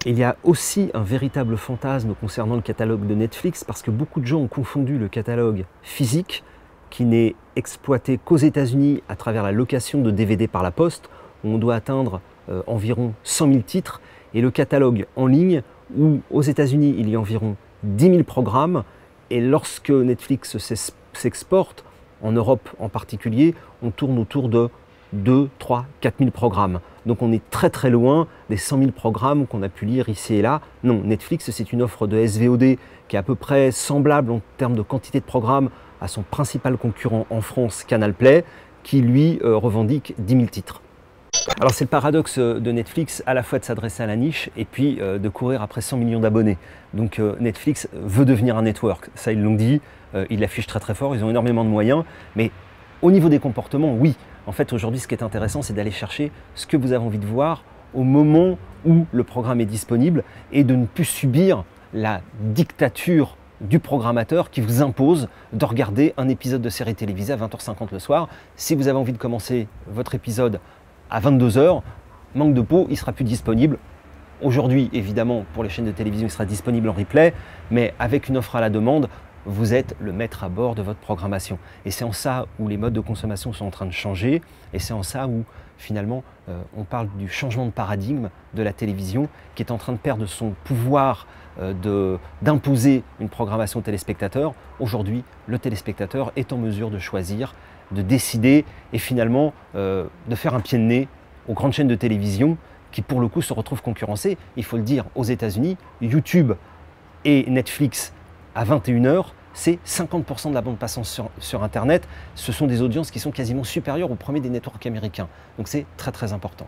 Il y a aussi un véritable fantasme concernant le catalogue de Netflix parce que beaucoup de gens ont confondu le catalogue physique qui n'est exploité qu'aux États-Unis à travers la location de DVD par la poste, où on doit atteindre environ 100 000 titres, et le catalogue en ligne où aux États-Unis il y a environ 10 000 programmes, et lorsque Netflix s'exporte, en Europe en particulier, on tourne autour de 2, 3, 4 000 programmes. Donc on est très très loin des 100 000 programmes qu'on a pu lire ici et là. Non, Netflix c'est une offre de SVOD qui est à peu près semblable en termes de quantité de programmes à son principal concurrent en France, Canal+, qui lui revendique 10 000 titres. Alors c'est le paradoxe de Netflix, à la fois de s'adresser à la niche et puis de courir après 100 millions d'abonnés. Donc Netflix veut devenir un network, ça ils l'ont dit, ils l'affichent très très fort, ils ont énormément de moyens, mais au niveau des comportements, oui. En fait, aujourd'hui, ce qui est intéressant, c'est d'aller chercher ce que vous avez envie de voir au moment où le programme est disponible et de ne plus subir la dictature du programmateur qui vous impose de regarder un épisode de série télévisée à 20h50 le soir. Si vous avez envie de commencer votre épisode à 22h, manque de peau, il ne sera plus disponible. Aujourd'hui, évidemment, pour les chaînes de télévision, il sera disponible en replay, mais avec une offre à la demande, vous êtes le maître à bord de votre programmation. Et c'est en ça où les modes de consommation sont en train de changer, et c'est en ça où finalement on parle du changement de paradigme de la télévision qui est en train de perdre son pouvoir d'imposer une programmation au téléspectateur. Aujourd'hui, le téléspectateur est en mesure de choisir, de décider et finalement de faire un pied de nez aux grandes chaînes de télévision qui pour le coup se retrouvent concurrencées. Il faut le dire, aux États-Unis, YouTube et Netflix à 21h, c'est 50% de la bande passante sur Internet. Ce sont des audiences qui sont quasiment supérieures au premier des networks américains. Donc c'est très très important.